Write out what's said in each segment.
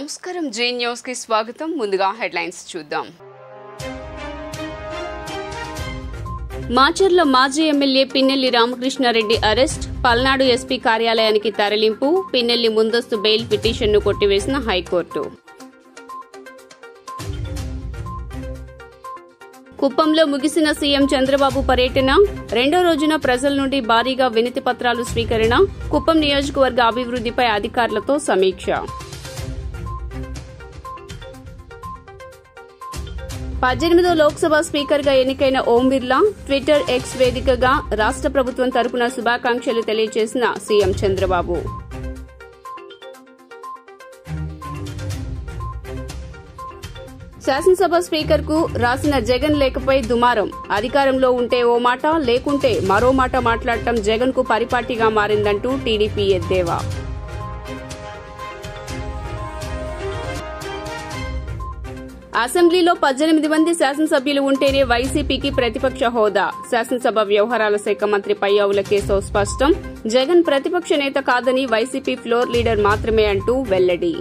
నమస్కారం G news కి స్వాగతం. ముందుగా హెడ్లైన్స్ చూద్దాం. మాచర్ల మాజీ MLA Pinnelli Ramakrishna Reddy arrest, Palnadu SP కార్యాలయానికి తరలింపు, పిన్నెల్లి ముందస్తు బెయిల్ పిటిషన్ను కొట్టివేసిన హైకోర్టు. కుప్పంలో ముగిసిన సీఎం చంద్రబాబు పర్యటన, రెండో రోజున ప్రజల నుండి భారీగా వినతి పత్రాలు స్వీకరణ, కుప్పం నియోజకవర్గ అభివృద్దిపై అధికారులతో సమీక్ష. 18వ లోక్సభ స్పీకర్గా ఎన్నికైన ఓం బిర్లా ట్విట్టర్ ఎక్స్ వేదికగా రాష్ట్ర ప్రభుత్వం తరపున శుభాకాంక్షలు తెలియజేసిన సీఎం చంద్రబాబు. శాసనసభ స్పీకర్కు రాసిన జగన్ లేఖపై దుమారం, అధికారంలో ఉంటే ఓ మాట, లేకుంటే మరో మాట మాట్లాడటం జగన్కు పరిపాటిగా మారిందంటూ టీడీపీ ఎద్దేవా. అసెంబ్లీలో 18 మంది శాసనసభ్యులు ఉంటేనే వైసీపీకి ప్రతిపక్ష హోదా, శాసనసభ వ్యవహారాల శాఖ మంత్రి పయ్యావుల కేశవ్ స్పష్టం. జగన్ ప్రతిపక్ష నేత కాదని వైసీపీ ఫ్లోర్ లీడర్ మాత్రమే అంటూ వెల్లడి.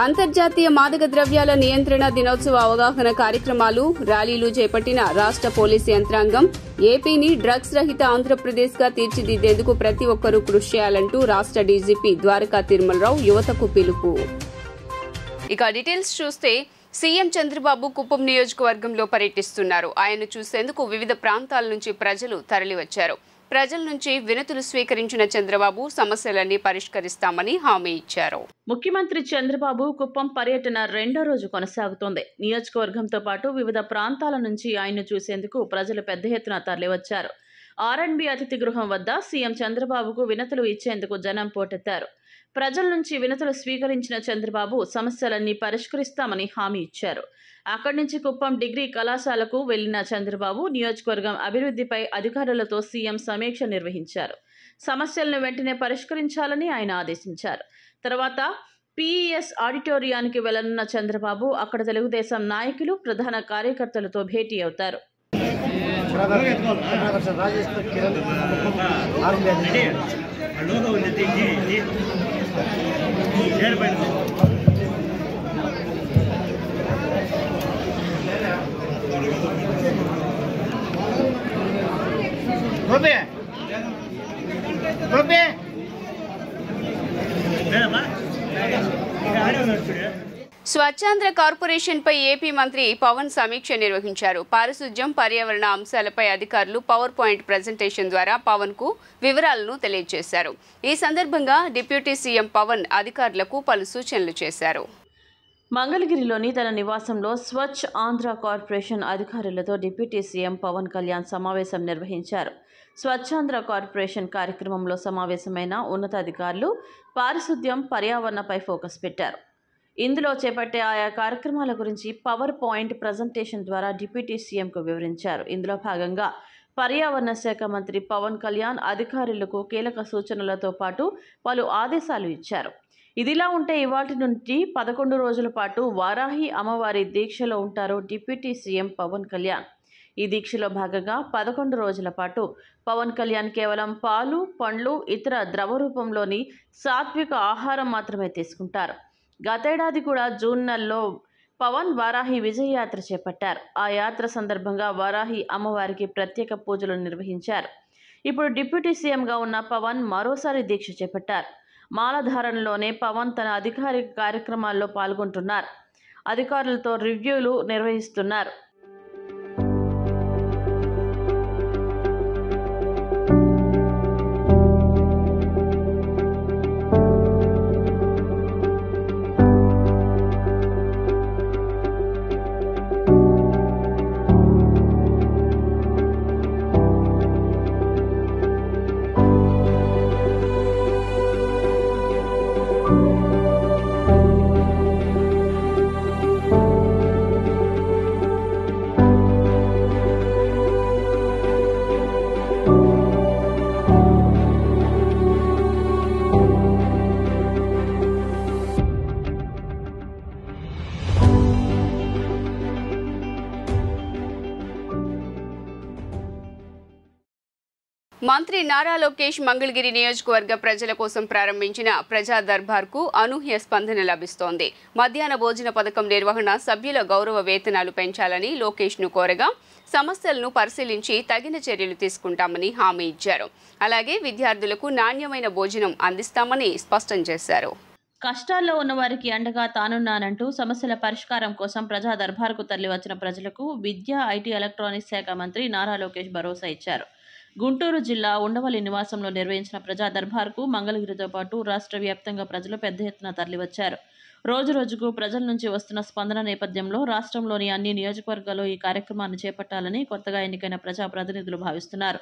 అంతర్జాతీయ మాదక ద్రవ్యాల నియంత్రణ దినోత్సవ అవగాహన కార్యక్రమాలు, ర్యాలీలు చేపట్టిన రాష్ట్ర పోలీసు యంత్రాంగం. ఏపీని డ్రగ్స్ రహిత ఆంధ్రప్రదేశ్ గా తీర్చిదిద్దేందుకు ప్రతి ఒక్కరూ కృషి చేయాలంటూ రాష్ట్ర డీజీపీ ద్వారకా తిరుమలరావు యువతకు పిలుపు. ఇక డీటెయిల్స్ చూస్తే సీఎం చంద్రబాబు కుప్పం నియోజకవర్గంలో పర్యటిస్తున్నారు. ఆయన్ను చూసేందుకు వివిధ ప్రాంతాల నుంచి ప్రజలు తరలివచ్చారు. ప్రజల నుంచి వినతులు స్వీకరించిన చంద్రబాబు సమస్యలన్నీ పరిష్కరిస్తామని హామీ ఇచ్చారు. ముఖ్యమంత్రి చంద్రబాబు కుప్పం పర్యటన రెండో రోజు కొనసాగుతోంది. నియోజకవర్గంతో పాటు వివిధ ప్రాంతాల నుంచి ఆయన్ను చూసేందుకు ప్రజలు పెద్ద ఎత్తున తరలివచ్చారు. ఆర్ఎండ్బి అతిథి గృహం వద్ద సీఎం చంద్రబాబుకు వినతులు ఇచ్చేందుకు జనం పోటెత్తారు. ప్రజల నుంచి వినతులు స్వీకరించిన చంద్రబాబు సమస్యలన్నీ పరిష్కరిస్తామని హామీ ఇచ్చారు. అక్కడి నుంచి కుప్పం డిగ్రీ కళాశాలకు వెళ్లిన చంద్రబాబు నియోజకవర్గం అభివృద్ధిపై అధికారులతో సీఎం సమీక్ష నిర్వహించారు. సమస్యలను వెంటనే పరిష్కరించాలని ఆయన ఆదేశించారు. తర్వాత పీఈఎస్ ఆడిటోరియానికి వెళ్లనున్న చంద్రబాబు అక్కడ తెలుగుదేశం నాయకులు, ప్రధాన కార్యకర్తలతో భేటీ అవుతారు. స్వచ్ఛాంధ్ర కార్పొరేషన్ పై ఏపీ మంత్రి పవన్ సమీక్ష నిర్వహించారు. పారిశుధ్యం, పర్యావరణ అంశాలపై అధికారులు పవర్ పాయింట్ ప్రజెంటేషన్ ద్వారా పవన్ కు వివరాలను తెలియజేశారు. ఈ సందర్భంగా డిప్యూటీ సీఎం పవన్ అధికారులకు పలు సూచనలు చేశారు. మంగళగిరిలోని తన నివాసంలో స్వచ్ఛ ఆంధ్ర కార్పొరేషన్ అధికారులతో డిప్యూటీ సీఎం పవన్ కళ్యాణ్ సమావేశం నిర్వహించారు. స్వచ్ఛాంధ్ర కార్పొరేషన్ కార్యక్రమంలో సమావేశమైన ఉన్నతాధికారులు పారిశుద్ధ్యం, పర్యావరణపై ఫోకస్ పెట్టారు. ఇందులో చేపట్టే ఆయా కార్యక్రమాల గురించి పవర్ పాయింట్ ప్రజెంటేషన్ ద్వారా డిప్యూటీ సీఎంకు వివరించారు. ఇందులో భాగంగా పర్యావరణ శాఖ మంత్రి పవన్ కళ్యాణ్ అధికారులకు కీలక సూచనలతో పాటు పలు ఆదేశాలు ఇచ్చారు. ఇదిలా ఉంటే ఇవాటి నుండి 11 రోజుల పాటు వారాహి అమ్మవారి దీక్షలో ఉంటారు డిప్యూటీ సీఎం పవన్ కళ్యాణ్. ఈ దీక్షలో భాగంగా 11 రోజుల పాటు పవన్ కళ్యాణ్ కేవలం పాలు, పండ్లు, ఇతర ద్రవ రూపంలోని సాత్విక ఆహారం మాత్రమే తీసుకుంటారు. గతేడాది కూడా జూన్ నెలలో పవన్ వారాహి విజయయాత్ర చేపట్టారు. ఆ యాత్ర సందర్భంగా వారాహి అమ్మవారికి ప్రత్యేక పూజలు నిర్వహించారు. ఇప్పుడు డిప్యూటీ సీఎంగా ఉన్న పవన్ మరోసారి దీక్ష చేపట్టారు. మాలధారణలోనే పవన్ తన అధికారిక కార్యక్రమాల్లో పాల్గొంటున్నారు. అధికారులతో రివ్యూలు నిర్వహిస్తున్నారు. మంత్రి నారా లోకేష్ మంగళగిరి నియోజకవర్గ ప్రజల కోసం ప్రారంభించిన ప్రజా దర్బార్కు అనూహ్య స్పందన లభిస్తోంది. మధ్యాహ్న భోజన పథకం నిర్వహణ, సభ్యుల గౌరవ వేతనాలు పెంచాలని లోకేష్ను కోరగా సమస్యలను పరిశీలించి తగిన చర్యలు తీసుకుంటామని హామీ ఇచ్చారు. అలాగే విద్యార్థులకు నాణ్యమైన భోజనం అందిస్తామని స్పష్టం చేశారు. కష్టాల్లో ఉన్న వారికి అండగా తానున్నానంటూ సమస్యల పరిష్కారం కోసం ప్రజా దర్బార్కు తరలివచ్చిన ప్రజలకు విద్యా, ఐటీ, ఎలక్ట్రానిక్స్ శాఖ మంత్రి నారా లోకేష్ భరోసా ఇచ్చారు. గుంటూరు జిల్లా ఉండవల్లి నివాసంలో నిర్వహించిన ప్రజా దర్బార్కు మంగళగిరితో పాటు రాష్ట్ర వ్యాప్తంగా ప్రజలు పెద్ద ఎత్తున తరలివచ్చారు. రోజురోజుకు ప్రజల నుంచి వస్తున్న స్పందన నేపథ్యంలో రాష్ట్రంలోని అన్ని నియోజకవర్గాల్లో ఈ కార్యక్రమాన్ని చేపట్టాలని కొత్తగా ఎన్నికైన ప్రజాప్రతినిధులు భావిస్తున్నారు.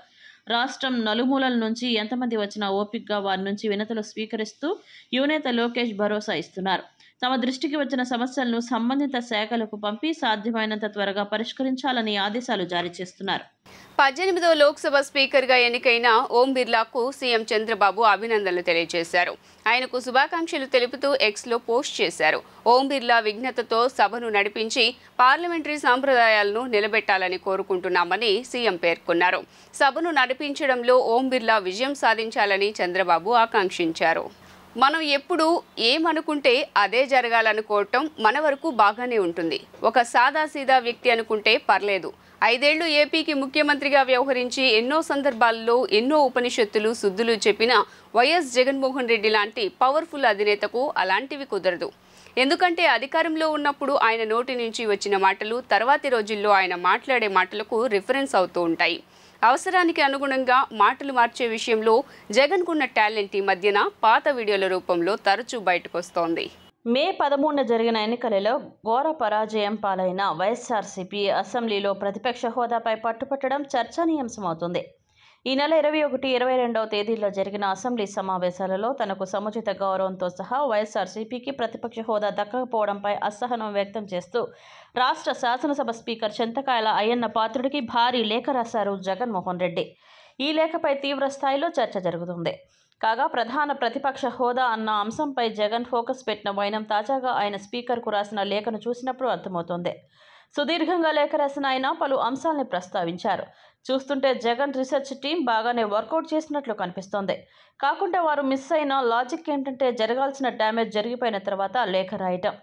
రాష్ట్రం నలుమూలల నుంచి ఎంతమంది వచ్చినా ఓపికగా వారి నుంచి వినతులు స్వీకరిస్తూ యువనేత లోకేష్ భరోసా ఇస్తున్నారు. తమ దృష్టికి వచ్చిన సమస్యలను సంబంధిత శాఖలకు పంపి సాధ్యమైనంత త్వరగా పరిష్కరించాలని ఆదేశాలు జారీ చేస్తున్నారు. 18వ లోక్సభ స్పీకర్గా ఎన్నికైన ఓం బిర్లాకు సీఎం చంద్రబాబు అభినందనలు తెలియజేశారు. ఆయనకు శుభాకాంక్షలు తెలుపుతూ ఎక్స్లో పోస్ట్ చేశారు. ఓం బిర్లా విఘ్నతతో సభను నడిపించి పార్లమెంటరీ సాంప్రదాయాలను నిలబెట్టాలని కోరుకుంటున్నామని సీఎం పేర్కొన్నారు. సభను నడిపించడంలో ఓం బిర్లా విజయం సాధించాలని చంద్రబాబు ఆకాంక్షించారు. మనం ఎప్పుడు ఏమనుకుంటే అదే జరగాలనుకోవటం మన వరకు బాగానే ఉంటుంది. ఒక సాదాసీదా వ్యక్తి అనుకుంటే పర్లేదు. 5 ఏళ్లు ఏపీకి ముఖ్యమంత్రిగా వ్యవహరించి ఎన్నో సందర్భాల్లో ఎన్నో ఉపనిషత్తులు, శుద్ధులు చెప్పిన వైఎస్ జగన్మోహన్ రెడ్డి లాంటి పవర్ఫుల్ అధినేతకు అలాంటివి కుదరదు. ఎందుకంటే అధికారంలో ఉన్నప్పుడు ఆయన నోటి నుంచి వచ్చిన మాటలు తర్వాతి రోజుల్లో ఆయన మాట్లాడే మాటలకు రిఫరెన్స్ అవుతూ ఉంటాయి. అవసరానికి అనుగుణంగా మాటలు మార్చే విషయంలో జగన్కున్న టాలెంట్ ఈ మధ్యన పాత వీడియోల రూపంలో తరచూ బయటకొస్తోంది. మే 13న జరిగిన ఎన్నికలలో ఘోర పరాజయం పాలైన వైఎస్ఆర్సీపీ అసెంబ్లీలో ప్రతిపక్ష హోదాపై పట్టుపట్టడం చర్చనీయాంశమవుతుంది. ఈ నెల 21, 22వ తేదీల్లో జరిగిన అసెంబ్లీ సమావేశాలలో తనకు సముచిత గౌరవంతో సహా వైఎస్ఆర్సీపీకి ప్రతిపక్ష హోదా దక్కకపోవడంపై అసహనం వ్యక్తం చేస్తూ రాష్ట్ర శాసనసభ స్పీకర్ చింతకాయల అయ్యన్న పాత్రుడికి భారీ లేఖ రాశారు జగన్మోహన్ రెడ్డి. ఈ లేఖపై తీవ్ర స్థాయిలో చర్చ జరుగుతుంది. కాగా ప్రధాన ప్రతిపక్ష హోదా అన్న అంశంపై జగన్ ఫోకస్ పెట్టిన వైనం తాజాగా ఆయన స్పీకర్కు రాసిన లేఖను చూసినప్పుడు అర్థమవుతోంది. సుదీర్ఘంగా లేఖ రాసిన ఆయన పలు అంశాలని ప్రస్తావించారు. చూస్తుంటే జగన్ రీసెర్చ్ టీం బాగానే వర్కౌట్ చేసినట్లు కనిపిస్తోంది. కాకుండా వారు మిస్ అయిన లాజిక్ ఏంటంటే జరగాల్సిన డ్యామేజ్ జరిగిపోయిన తర్వాత లేఖ రాయటం.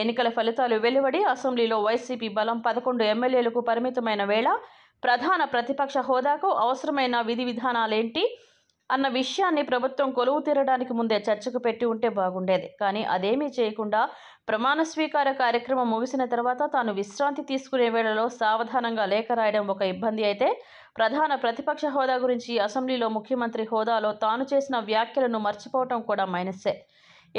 ఎన్నికల ఫలితాలు వెలువడి అసెంబ్లీలో వైసీపీ బలం 11 ఎమ్మెల్యేలకు పరిమితమైన వేళ ప్రధాన ప్రతిపక్ష హోదాకు అవసరమైన విధి విధానాలేంటి అన్న విషయాన్ని ప్రభుత్వం కొలువు తీరడానికి ముందే చర్చకు పెట్టి ఉంటే బాగుండేది. కానీ అదేమీ చేయకుండా ప్రమాణ స్వీకార కార్యక్రమం ముగిసిన తర్వాత తాను విశ్రాంతి తీసుకునే వేళలో సావధానంగా లేఖ రాయడం ఒక ఇబ్బంది అయితే, ప్రధాన ప్రతిపక్ష హోదా గురించి అసెంబ్లీలో ముఖ్యమంత్రి హోదాలో తాను చేసిన వ్యాఖ్యలను మర్చిపోవటం కూడా మైనస్సే.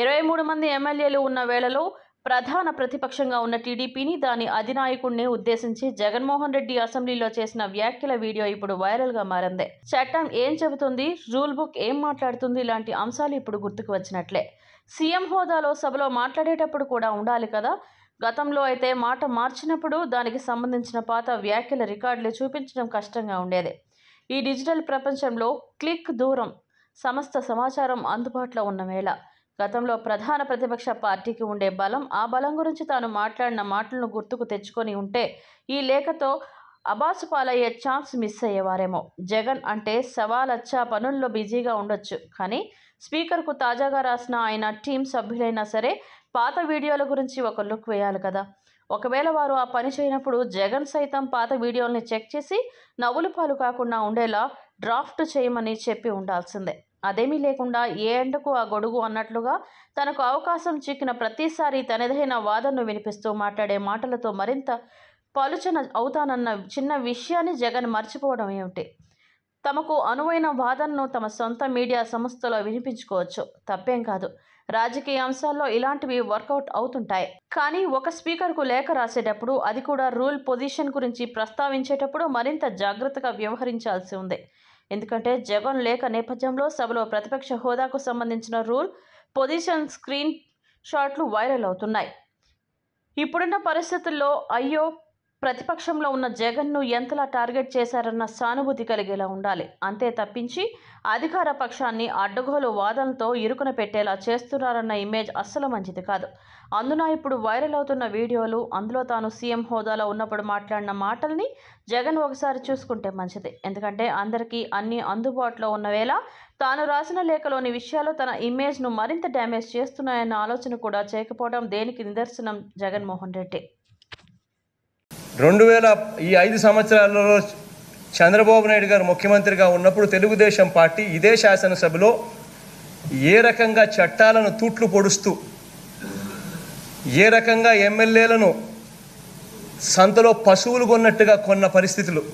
23 మంది ఎమ్మెల్యేలు ఉన్న వేళలో ప్రధాన ప్రతిపక్షంగా ఉన్న టీడీపీని, దాని అధినాయకుడిని ఉద్దేశించి జగన్మోహన్ రెడ్డి అసెంబ్లీలో చేసిన వ్యాఖ్యల వీడియో ఇప్పుడు వైరల్గా మారింది. చట్టం ఏం చెబుతుంది, రూల్ బుక్ ఏం మాట్లాడుతుంది లాంటి అంశాలు ఇప్పుడు గుర్తుకు వచ్చినట్లే. సీఎం హోదాలో సభలో మాట్లాడేటప్పుడు కూడా ఉండాలి కదా. గతంలో అయితే మాట మార్చినప్పుడు దానికి సంబంధించిన పాత వ్యాఖ్యల రికార్డులు చూపించడం కష్టంగా ఉండేది. ఈ డిజిటల్ ప్రపంచంలో క్లిక్ దూరం సమస్త సమాచారం అందుబాటులో ఉన్న వేళ గతంలో ప్రధాన ప్రతిపక్ష పార్టీకి ఉండే బలం, ఆ బలం గురించి తాను మాట్లాడిన మాటలను గుర్తుకు తెచ్చుకొని ఉంటే ఈ లేఖతో అబాసు పాలయ్యే ఛాన్స్ మిస్ అయ్యేవారేమో. జగన్ అంటే సవాలచ్చా పనుల్లో బిజీగా ఉండొచ్చు, కానీ స్పీకర్కు తాజాగా రాసిన ఆయన టీం సభ్యులైనా సరే పాత వీడియోల గురించి ఒక లుక్ వేయాలి కదా. ఒకవేళ వారు ఆ పని చేయనప్పుడు జగన్ సైతం పాత వీడియోల్ని చెక్ చేసి నవ్వులు పాలు కాకుండా ఉండేలా డ్రాఫ్ట్ చేయమని చెప్పి ఉండాల్సిందే. అదేమీ లేకుండా ఏ ఎండకు ఆ గొడుగు అన్నట్లుగా తనకు అవకాశం చిక్కిన ప్రతిసారి తనదైన వాదనను వినిపిస్తూ మాట్లాడే మాటలతో మరింత పలుచన అవుతానన్న చిన్న విషయాన్ని జగన్ మర్చిపోవడం ఏమిటి? తమకు అనువైన వాదనను తమ సొంత మీడియా సంస్థలో వినిపించుకోవచ్చు, తప్పేం కాదు. రాజకీయ అంశాల్లో ఇలాంటివి వర్కౌట్ అవుతుంటాయి. కానీ ఒక స్పీకర్కు లేఖ రాసేటప్పుడు, అది కూడా రూల్ పొజిషన్ గురించి ప్రస్తావించేటప్పుడు మరింత జాగ్రత్తగా వ్యవహరించాల్సి ఉంది. ఎందుకంటే జగన్ లేఖ నేపథ్యంలో సభలో ప్రతిపక్ష హోదాకు సంబంధించిన రూల్ పొజిషన్ స్క్రీన్ షాట్లు వైరల్ అవుతున్నాయి. ఇప్పుడున్న పరిస్థితుల్లో అయ్యో ప్రతిపక్షంలో ఉన్న జగన్ను ఎంతలా టార్గెట్ చేశారన్న సానుభూతి కలిగేలా ఉండాలి. అంతే తప్పించి అధికార పక్షాన్ని అడ్డగోలు వాదనలతో ఇరుకున పెట్టేలా చేస్తున్నారన్న ఇమేజ్ అస్సలు మంచిది కాదు. అందున ఇప్పుడు వైరల్ అవుతున్న వీడియోలు, అందులో తాను సీఎం హోదాలో ఉన్నప్పుడు మాట్లాడిన మాటల్ని జగన్ ఒకసారి చూసుకుంటే మంచిది. ఎందుకంటే అందరికీ అన్నీ అందుబాటులో ఉన్న వేళ తాను రాసిన లేఖలోని విషయాలు తన ఇమేజ్ను మరింత డ్యామేజ్ చేస్తున్నాయన్న ఆలోచన కూడా చేయకపోవడం దేనికి నిదర్శనం జగన్మోహన్ రెడ్డి. ఈ 5 సంవత్సరాలలో చంద్రబాబు నాయుడు గారు ముఖ్యమంత్రిగా ఉన్నప్పుడు తెలుగుదేశం పార్టీ ఇదే శాసనసభలో ఏ రకంగా చట్టాలను తూట్లు పొడుస్తూ, ఏ రకంగా ఎమ్మెల్యేలను సంతలో పశువులు కొన్నట్టుగా కొన్న పరిస్థితులు,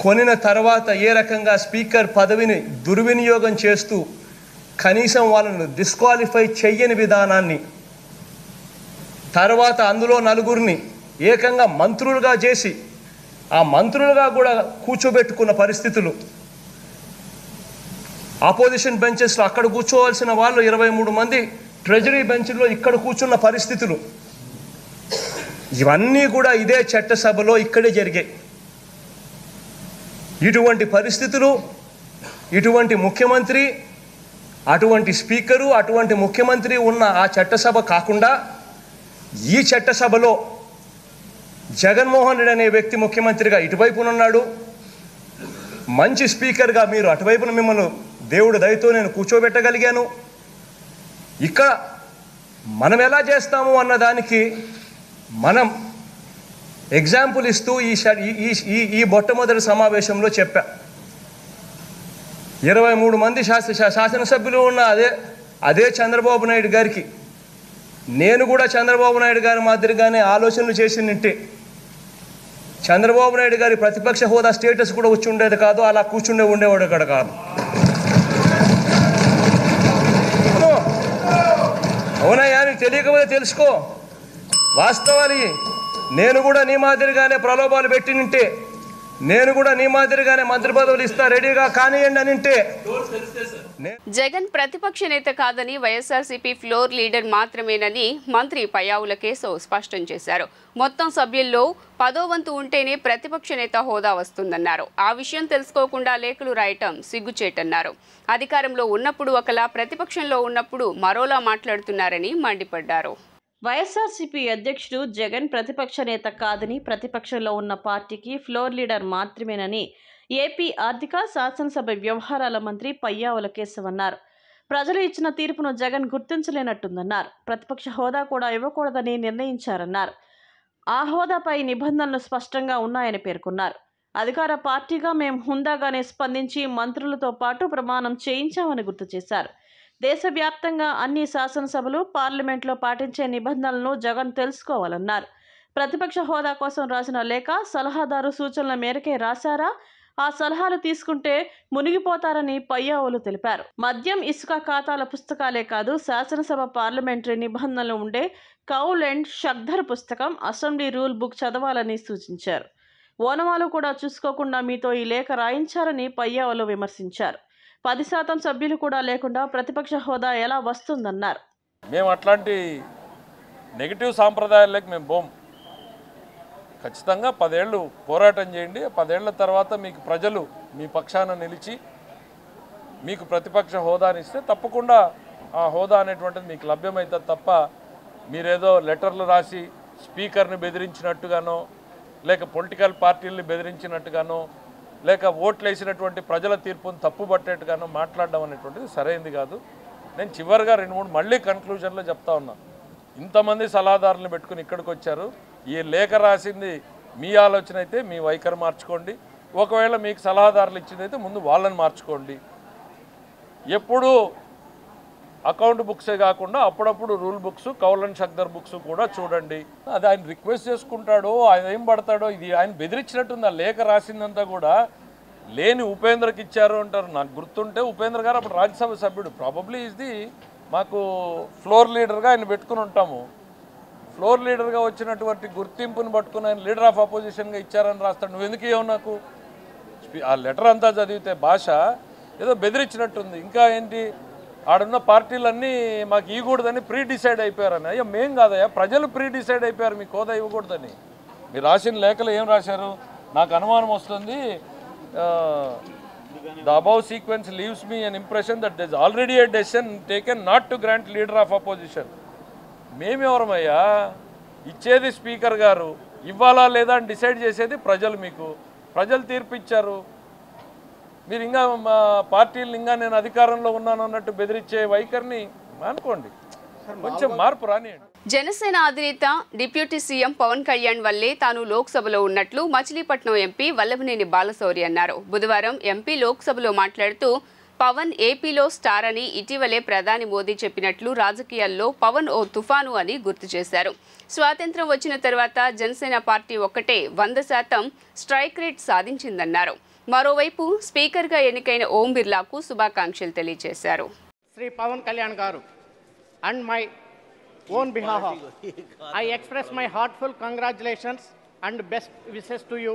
కొనిన తర్వాత ఏ రకంగా స్పీకర్ పదవిని దుర్వినియోగం చేస్తూ కనీసం వాళ్ళను డిస్క్వాలిఫై చెయ్యని విధానాన్ని, తర్వాత అందులో నలుగురిని ఏకంగా మంత్రులుగా చేసి ఆ మంత్రులుగా కూడా కూర్చోబెట్టుకున్న పరిస్థితులు, ఆపోజిషన్ బెంచెస్లో అక్కడ కూర్చోవలసిన వాళ్ళు 23 మంది ట్రెజరీ బెంచ్లో ఇక్కడ కూర్చున్న పరిస్థితులు, ఇవన్నీ కూడా ఇదే చట్టసభలో ఇక్కడే జరిగాయి. ఇటువంటి పరిస్థితులు, ఇటువంటి ముఖ్యమంత్రి, అటువంటి స్పీకరు, అటువంటి ముఖ్యమంత్రి ఉన్న ఆ చట్టసభ కాకుండా ఈ చట్టసభలో జగన్మోహన్ రెడ్డి అనే వ్యక్తి ముఖ్యమంత్రిగా ఇటువైపున ఉన్నాడు, మంచి స్పీకర్గా మీరు అటువైపున మిమ్మల్ని దేవుడు దయతో నేను కూర్చోబెట్టగలిగాను. ఇక్కడ మనం ఎలా చేస్తాము అన్నదానికి మనం ఎగ్జాంపుల్ ఇస్తూ ఈ మొట్టమొదటి సమావేశంలో చెప్పా. 23 మంది శాసనసభ్యులు ఉన్న అదే చంద్రబాబు నాయుడు గారికి నేను కూడా చంద్రబాబు నాయుడు గారి మాదిరిగానే ఆలోచనలు చేసినట్టే చంద్రబాబు నాయుడు గారి ప్రతిపక్ష హోదా స్టేటస్ కూడా వచ్చి ఉండేది కాదు, అలా ఉండేవాడు కూడా కాదు. అవునయ్యా, నీకు తెలియకపోతే తెలుసుకో వాస్తవాలు. నేను కూడా నీ మాదిరిగానే ప్రలోభాలు పెట్టినింటే, నేను కూడా నీ మాదిరిగానే మంత్రి పదవులు ఇస్తా రెడీగా కానియండి అని అంటే. జగన్ ప్రతిపక్ష నేత కాదని, వైఎస్ఆర్సీపీ ఫ్లోర్ లీడర్ మాత్రమేనని మంత్రి పయ్యావుల కేశవ్ స్పష్టం చేశారు. మొత్తం సభ్యుల్లో 10వ వంతు ఉంటేనే ప్రతిపక్ష నేత హోదా వస్తుందన్నారు. ఆ విషయం తెలుసుకోకుండా లేఖలు రాయటం సిగ్గుచేటన్నారు. అధికారంలో ఉన్నప్పుడు ఒకలా, ప్రతిపక్షంలో ఉన్నప్పుడు మరోలా మాట్లాడుతున్నారని మండిపడ్డారు. వైఎస్ఆర్సీపీ అధ్యక్షుడు జగన్ ప్రతిపక్ష నేత కాదని, ప్రతిపక్షంలో ఉన్న పార్టీకి ఫ్లోర్ లీడర్ మాత్రమేనని ఏపీ ఆర్థిక శాసనసభ వ్యవహారాల మంత్రి పయ్యావుల కేశవ్ అన్నారు. ప్రజలు ఇచ్చిన తీర్పును జగన్ గుర్తించలేనట్టుందన్నారు. ప్రతిపక్ష హోదా కూడా ఇవ్వకూడదని నిర్ణయించారన్నారు. ఆ హోదాపై నిబంధనలు స్పష్టంగా ఉన్నాయని పేర్కొన్నారు. అధికార పార్టీగా మేము హుందాగానే స్పందించి మంత్రులతో పాటు ప్రమాణం చేయించామని గుర్తు చేశారు. దేశవ్యాప్తంగా అన్ని శాసనసభలు, పార్లమెంట్లో పాటించే నిబంధనలను జగన్ తెలుసుకోవాలన్నారు. ప్రతిపక్ష హోదా కోసం రాసిన లేఖ సలహాదారు సూచనల మేరకే రాశారా? ఆ సలహాలు తీసుకుంటే మునిగిపోతారని పయ్యావులు తెలిపారు. మద్యం, ఇసుక ఖాతాల పుస్తకాలే కాదు, శాసనసభ పార్లమెంటరీ నిబంధనలు ఉండే కౌల్ అండ్ షక్దర్ పుస్తకం, అసెంబ్లీ రూల్ బుక్ చదవాలని సూచించారు. ఓనమాలు కూడా చూసుకోకుండా మీతో ఈ లేఖ రాయించారని పయ్యావులు విమర్శించారు. 10% సభ్యులు కూడా లేకుండా ప్రతిపక్ష హోదా ఎలా వస్తుందన్నారు. మేము అట్లాంటి నెగిటివ్ సాంప్రదాయాలకు మేము బోం. ఖచ్చితంగా 10 ఏళ్ళు పోరాటం చేయండి. 10 ఏళ్ల తర్వాత మీకు ప్రజలు మీ పక్షాన నిలిచి మీకు ప్రతిపక్ష హోదాని ఇస్తే తప్పకుండా ఆ హోదా అనేటువంటిది మీకు లభ్యమవుతుంది తప్ప మీరేదో లెటర్లు రాసి స్పీకర్ని బెదిరించినట్టుగానో, లేక పొలిటికల్ పార్టీలని బెదిరించినట్టుగానో, లేక ఓట్లు వేసినటువంటి ప్రజల తీర్పును తప్పుపట్టేట్టుగానో మాట్లాడడం అనేటువంటిది సరైనది కాదు. నేను చివరిగా 2-3 మళ్ళీ కన్క్లూజన్లో చెప్తా ఉన్నా. ఇంతమంది సలహాదారులను పెట్టుకుని ఇక్కడికి వచ్చారు. ఈ లేఖ రాసింది మీ ఆలోచన అయితే మీ వైఖరి మార్చుకోండి. ఒకవేళ మీకు సలహాదారులు ఇచ్చిందైతే ముందు వాళ్ళని మార్చుకోండి. ఎప్పుడు అకౌంట్ బుక్సే కాకుండా అప్పుడప్పుడు rule books, Kaul and Shakdher books కూడా చూడండి. అది ఆయన రిక్వెస్ట్ చేసుకుంటాడో, ఆయన ఏం పడతాడో, ఇది ఆయన బెదిరించినట్టుంది. ఆ లేఖ రాసిందంతా కూడా లేని ఉపేంద్రకి ఇచ్చారు అంటారు. నాకు గుర్తుంటే ఉపేంద్ర గారు అప్పుడు రాజ్యసభ సభ్యుడు, ప్రాబబ్లీ ఇది మాకు ఫ్లోర్ లీడర్గా ఆయన పెట్టుకుని ఉంటాము. ఫ్లోర్ లీడర్గా వచ్చినటువంటి గుర్తింపుని పట్టుకుని ఆయన లీడర్ ఆఫ్ అపోజిషన్గా ఇచ్చారని రాస్తాడు. నువ్వు ఎందుకు ఇవ్వవు నాకు? ఆ లెటర్ అంతా చదివితే భాష ఏదో బెదిరించినట్టుంది. ఇంకా ఏంటి, ఆడున్న పార్టీలన్నీ మాకు ఇవ్వకూడదని ప్రీ డిసైడ్ అయిపోయారని. అయ్యా మేం కాదయ్యా, ప్రజలు ప్రీ డిసైడ్ అయిపోయారు మీకు హోదా ఇవ్వకూడదని. మీరు రాసిన లేఖలో ఏం రాశారు? నాకు అనుమానం వస్తుంది, the above sequence leaves me an impression that there is already a decision taken not to grant leader of opposition. మేమెవరమయ్యా? ఇచ్చేది స్పీకర్ గారు, ఇవ్వాలా లేదా అని డిసైడ్ చేసేది ప్రజలు. మీకు ప్రజలు తీర్పిచ్చారు. మీరు ఇంకా పార్టీలు ఇంకా నేను అధికారంలో ఉన్నాను అన్నట్టు బెదిరించే వైఖరిని అనుకోండి, కొంచెం మార్పు రానియండి. జనసేన అధినేత డిప్యూటీ సీఎం పవన్ కళ్యాణ్ వల్లే తాను లోక్సభలో ఉన్నట్లు మచిలీపట్నం ఎంపీ వల్లభనేని బాలశౌరి అన్నారు. బుధవారం ఎంపీ లోక్సభలో మాట్లాడుతూ పవన్ ఏపీలో స్టార్ అని ఇటీవలే ప్రధాని మోదీ చెప్పినట్లు రాజకీయాల్లో పవన్ ఓ తుఫాను అని గుర్తు చేశారు. స్వాతంత్ర్యం వచ్చిన తర్వాత జనసేన పార్టీ ఒక్కటే 100% స్ట్రైక్ రేట్ సాధించిందన్నారు. మరోవైపు స్పీకర్గా ఎన్నికైన ఓం బిర్లాకు శుభాకాంక్షలు తెలియజేశారు. శ్రీ పవన్ కళ్యాణ్ గారు and my own behalf, I express my heartfelt congratulations and best wishes to you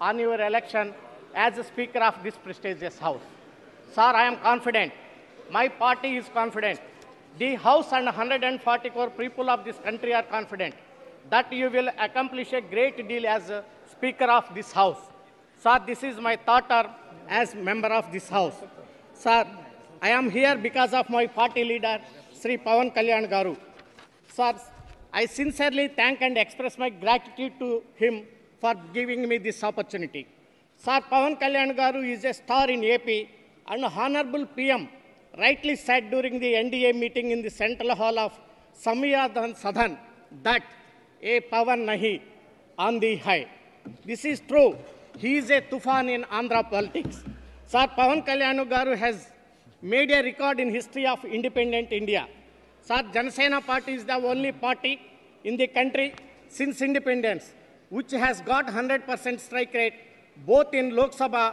on your election as the Speaker of this prestigious House. Sir, I am confident, my party is confident, the House and 144 people of this country are confident that you will accomplish a great deal as a Speaker of this House. Sir, this is my third term as member of this House. Sir, I am here because of my party leader, Sri Pawan Kalyan Garu. Sir, I sincerely thank and express my gratitude to him for giving me this opportunity. Sir, Pawan Kalyan Garu is a star in AP, and Honorable PM rightly said during the NDA meeting in the Central Hall of Samyadan Sadhan that a Pawan nahi on the high. This is true. He is a tufan in Andhra politics. Sir, Pawan Kalyan Garu has made a record in history of independent India. Sir, Janasena party is the only party in the country since independence which has got 100% strike rate both in Lok Sabha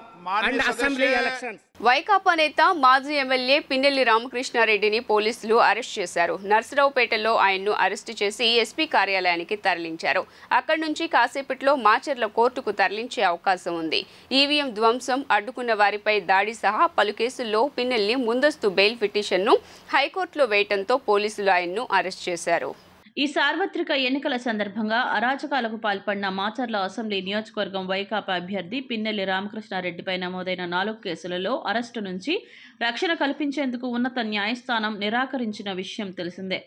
and Assembly elections. Vaikapa నేత మాజీ MLA Pinnelli రామకృష్ణారెడ్డిని పోలీసులు arrest చేశారు. నర్సరావుపేటలో ఆయన్ను arrest చేసి SP కార్యాలయానికి తరలించారు. అక్కడి నుంచి కాసేపట్లో మాచర్ల కోర్టుకు తరలించే అవకాశం ఉంది. ఈవీఎం ధ్వంసం, అడ్డుకున్న వారిపై దాడి సహా పలు కేసుల్లో పిన్నెల్లి ముందస్తు బెయిల్ పిటిషన్ను హైకోర్టులో వేయడంతో పోలీసులు ఆయన్ను అరెస్ట్ చేశారు. ఈ సార్వత్రిక ఎన్నికల సందర్భంగా అరాచకాలకు పాల్పడిన మాచర్ల అసెంబ్లీ నియోజకవర్గం వైకాపా అభ్యర్థి పిన్నెల్లి రామకృష్ణారెడ్డిపై నమోదైన 4 కేసులలో అరెస్టు నుంచి రక్షణ కల్పించేందుకు ఉన్నత న్యాయస్థానం నిరాకరించిన విషయం తెలిసిందే.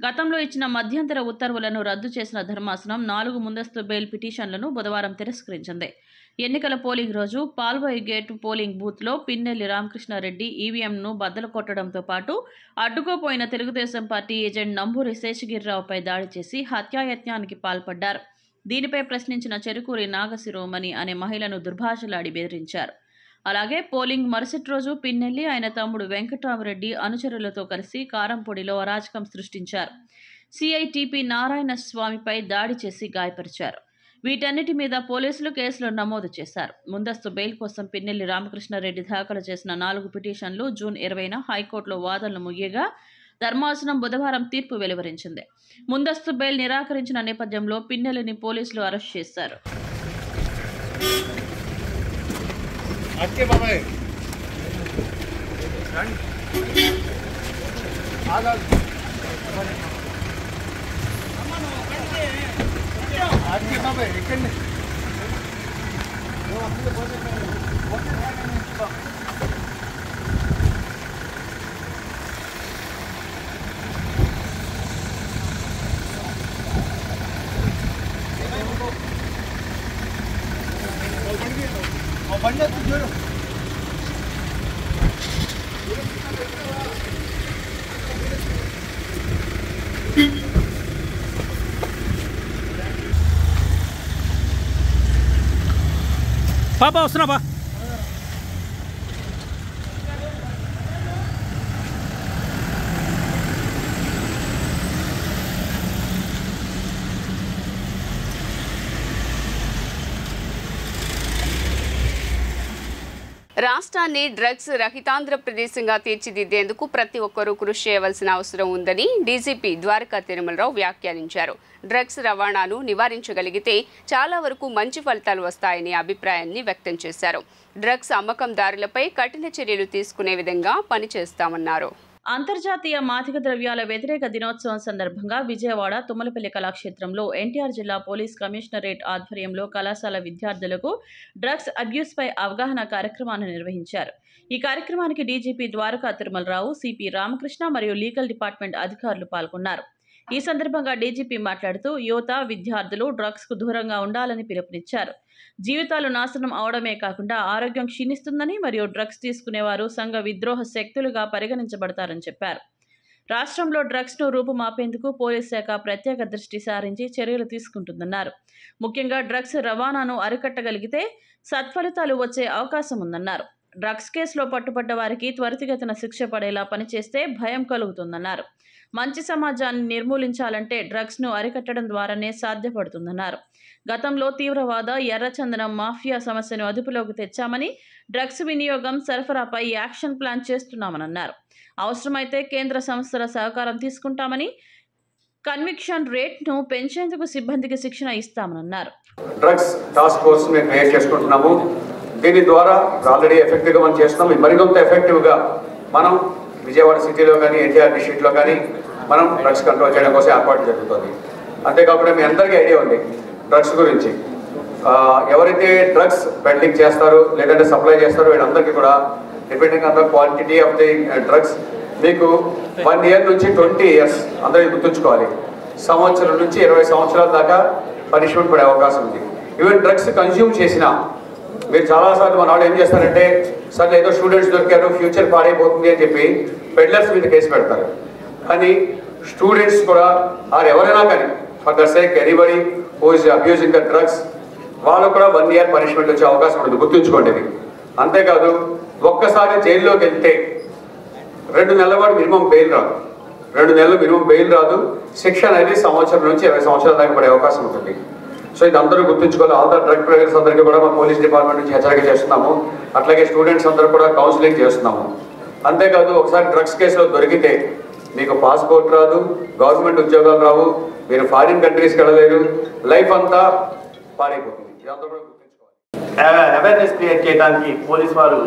గతంలో ఇచ్చిన మధ్యంతర ఉత్తర్వులను రద్దు చేసిన ధర్మాసనం 4 ముందస్తు బెయిల్ పిటిషన్లను బుధవారం తిరస్కరించింది. ఎన్నికల పోలింగ్ రోజు పాల్వాయి గేటు పోలింగ్ బూత్లో పిన్నెల్లి రామకృష్ణారెడ్డి ఈవీఎంను బద్దలు కొట్టడంతో పాటు అడ్డుకోపోయిన తెలుగుదేశం పార్టీ ఏజెంట్ నంబూరి శేషగిరిరావుపై దాడి చేసి హత్యాయత్నానికి పాల్పడ్డారు. దీనిపై ప్రశ్నించిన చెరుకూరి నాగశిరోమణి అనే మహిళను దుర్భాషలాడి బెదిరించారు. అలాగే పోలింగ్ మరుసటి రోజు పిన్నెల్లి ఆయన తమ్ముడు వెంకట్రామరెడ్డి అనుచరులతో కలిసి కారంపొడిలో అరాచకం సృష్టించారు. సిఐటిపి నారాయణ స్వామిపై దాడి చేసి గాయపరిచారు. వీటన్నిటి మీద పోలీసులు కేసులు నమోదు చేశారు. ముందస్తు బెయిల్ కోసం పిన్నెల్లి రామకృష్ణారెడ్డి దాఖలు చేసిన 4 పిటిషన్లు జూన్ 20న హైకోర్టులో వాదనలు ముగియగా ధర్మాసనం బుధవారం తీర్పు వెలువరించింది. ముందస్తు బెయిల్ నిరాకరించిన నేపథ్యంలో పిన్నెల్లిని పోలీసులు అరెస్ట్ చేశారు. పాపా వస్తున్నా బా. రాష్ట్రాన్ని డ్రగ్స్ రహితాంధ్రప్రదేశంగా తీర్చిదిద్దేందుకు ప్రతి ఒక్కరూ కృషి చేయవలసిన అవసరం ఉందని డీజీపీ ద్వారకా తిరుమలరావు వ్యాఖ్యానించారు. డ్రగ్స్ రవాణాను నివారించగలిగితే చాలా వరకు మంచి ఫలితాలు వస్తాయని అభిప్రాయాన్ని వ్యక్తం చేశారు. డ్రగ్స్ అమ్మకందారులపై కఠిన చర్యలు తీసుకునే విధంగా పనిచేస్తామన్నారు. అంతర్జాతీయ మాదక ద్రవ్యాల వ్యతిరేక దినోత్సవం సందర్భంగా విజయవాడ తుమ్మలపల్లి కళాక్షేత్రంలో ఎన్టీఆర్ జిల్లా పోలీస్ కమిషనరేట్ ఆధ్వర్యంలో కళాశాల విద్యార్థులకు డ్రగ్స్ అబ్యూస్పై అవగాహన కార్యక్రమాన్ని నిర్వహించారు. ఈ కార్యక్రమానికి డీజీపీ ద్వారకా తిరుమలరావు, సిపి రామకృష్ణ మరియు లీగల్ డిపార్ట్మెంట్ అధికారులు పాల్గొన్నారు. ఈ సందర్భంగా డీజీపీ మాట్లాడుతూ యువత, విద్యార్థులు డ్రగ్స్కు దూరంగా ఉండాలని పిలుపునిచ్చారు. జీవితాలు నాశనం అవడమే కాకుండా ఆరోగ్యం క్షీణిస్తుందని మరియు డ్రగ్స్ తీసుకునేవారు సంఘ విద్రోహ శక్తులుగా పరిగణించబడతారని చెప్పారు. రాష్ట్రంలో డ్రగ్స్ను రూపుమాపేందుకు పోలీస్ శాఖ ప్రత్యేక దృష్టి సారించి చర్యలు తీసుకుంటుందన్నారు. ముఖ్యంగా డ్రగ్స్ రవాణాను అరికట్టగలిగితే సత్ఫలితాలు వచ్చే అవకాశం ఉందన్నారు. డ్రగ్స్ కేసులో పట్టుబడ్డ వారికి త్వరితగతిన శిక్ష పడేలా పనిచేస్తే భయం కలుగుతుందన్నారు. మంచి సమాజాన్ని నిర్మూలించాలంటే డ్రగ్స్ను అరికట్టడం ద్వారానే సాధ్యపడుతుందన్నారు. గతంలో తీవ్రవాద, ఎర్రచందనం మాఫియా సమస్యను అదుపులోకి తెచ్చామని, డ్రగ్స్ వినియోగం, సరఫరాపై యాక్షన్ ప్లాన్ చేస్తున్నామన్నారు. అవసరమైతే కేంద్ర సంస్థల సహకారం తీసుకుంటామని, కన్విక్షన్ రేట్ను పెంచేందుకు సిబ్బందికి శిక్షణ ఇస్తామన్నారు. డ్రగ్స్ టాస్క్ ఫోర్స్ మేము క్రియేట్ చేసుకుంటున్నాము. దీని ద్వారా ఆల్రెడీ ఎఫెక్టివ్గా మనం చేస్తున్నాం. మరింత ఎఫెక్టివ్గా మనం విజయవాడ సిటీలో కానీ, ఎన్టీఆర్ డిస్ట్రిక్ట్లో కానీ మనం డ్రగ్స్ కంట్రోల్ చేయడం కోసం ఏర్పాటు జరుగుతుంది. అంతేకాకుండా మీ అందరికీ ఐడియా ఉంది డ్రగ్స్ గురించి. ఎవరైతే డ్రగ్స్ పెడ్లింగ్ చేస్తారో లేదంటే సప్లై చేస్తారో వీళ్ళందరికీ కూడా depending on the quantity of the drugs మీకు 1 year నుంచి 20 years అందరికీ గుర్తుంచుకోవాలి. సంవత్సరం నుంచి 20 సంవత్సరాల దాకా పనిష్మెంట్ పడే అవకాశం ఉంది. ఈవెన్ డ్రగ్స్ కన్జ్యూమ్ చేసినా మీరు చాలాసార్లు మన వాళ్ళు ఏం చేస్తారంటే సార్ ఏదో స్టూడెంట్స్ దొరికారు, ఫ్యూచర్ పాడైపోతుంది అని చెప్పి పెడ్లర్స్ మీద కేసు పెడతారు. కానీ స్టూడెంట్స్ కూడా ఎవరైనా కానీ for the sake anybody who is abusing the drugs వాళ్ళకు కూడా 1 year పనిష్మెంట్ వచ్చే అవకాశం ఉంటుంది. గుర్తుంచుకోండి ఇది. అంతేకాదు ఒక్కసారి జైల్లోకి వెళ్తే 2 నెలల పాటు మినిమం బెయిల్ రాదు. 2 నెలలు మినిమం బెయిల్ రాదు. శిక్ష అనేది సంవత్సరం నుంచి 20 సంవత్సరాల దాకా పడే అవకాశం ఉంటుంది. సో ఇది అందరూ గుర్తుంచుకోవాలి. ఆల్ ద డ్రగ్ ప్లేయర్స్ అందరికీ కూడా మా పోలీస్ డిపార్ట్మెంట్ నుంచి హెచ్చరిక చేస్తున్నాము. అట్లాగే స్టూడెంట్స్ అందరూ కూడా కౌన్సిలింగ్ చేస్తున్నాము. అంతేకాదు ఒకసారి డ్రగ్స్ కేసులో దొరికితే మీకు పాస్పోర్ట్ రాదు, గవర్నమెంట్ ఉద్యోగాలు రావు, మీరు ఫారిన్ కంట్రీస్కి వెళ్ళలేరు, లైఫ్ అంతా పాడైపోతుంది. ఇదంతా కూడా గుర్తుంచుకోవాలి. అవేర్నెస్ క్రియేట్ చేయడానికి పోలీస్ వారు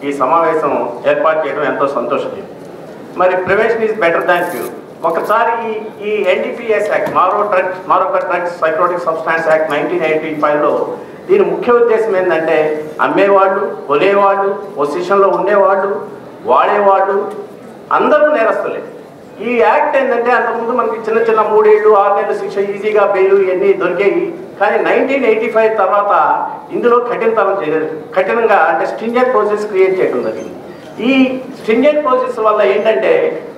ఈ సమావేశం ఏర్పాటు చేయడం ఎంతో సంతోషం. మరి prevention is better than cure. ఒకసారి ఈ ఎన్డీపీఎస్ యాక్ట్ మారొక డ్రగ్స్ సైకోటిక్ సబ్స్టాన్స్ యాక్ట్ 1985లో దీని ముఖ్య ఉద్దేశం ఏంటంటే అమ్మేవాళ్ళు, కొనేవాళ్ళు, పొజిషన్లో ఉండేవాళ్ళు, వాడేవాళ్ళు అందరూ నేరస్తులే. ఈ యాక్ట్ ఏంటంటే అంతకుముందు మనకి చిన్న 3 ఏళ్ళు 6 నెలలు శిక్ష, ఈజీగా బెయిల్ ఇవన్నీ దొరికాయి. కానీ 1985 తర్వాత ఇందులో కఠినంగా అంటే స్ట్రింజెంట్ ప్రాసెస్ క్రియేట్ చేయడం జరిగింది. ఈ స్ట్రింజెంట్ ప్రాసెస్ వల్ల ఏంటంటే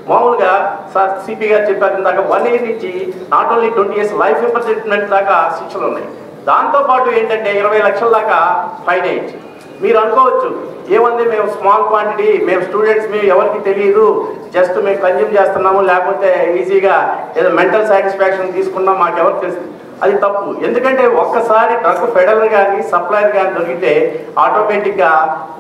మామూలుగా సార్ సిపి గారు చెప్పారు ఇందాక 1 year నుంచి not only 20 years life imprisonment దాకా శిక్షలు ఉన్నాయి. దాంతోపాటు ఏంటంటే 20 లక్షల దాకా ఫైన్ వేయచ్చు. మీరు అనుకోవచ్చు ఏముంది మేము స్మాల్ క్వాంటిటీ, మేము స్టూడెంట్స్, మేము ఎవరికి తెలియదు, జస్ట్ మేము కన్జ్యూమ్ చేస్తున్నాము, లేకపోతే ఈజీగా ఏదో మెంటల్ సాటిస్ఫాక్షన్ తీసుకున్నాం, మాకు ఎవరికి తెలుసు. అది తప్పు. ఎందుకంటే ఒక్కసారి డ్రగ్ ఫెడరల్ కానీ సప్లయర్ కానీ దొరికితే ఆటోమేటిక్గా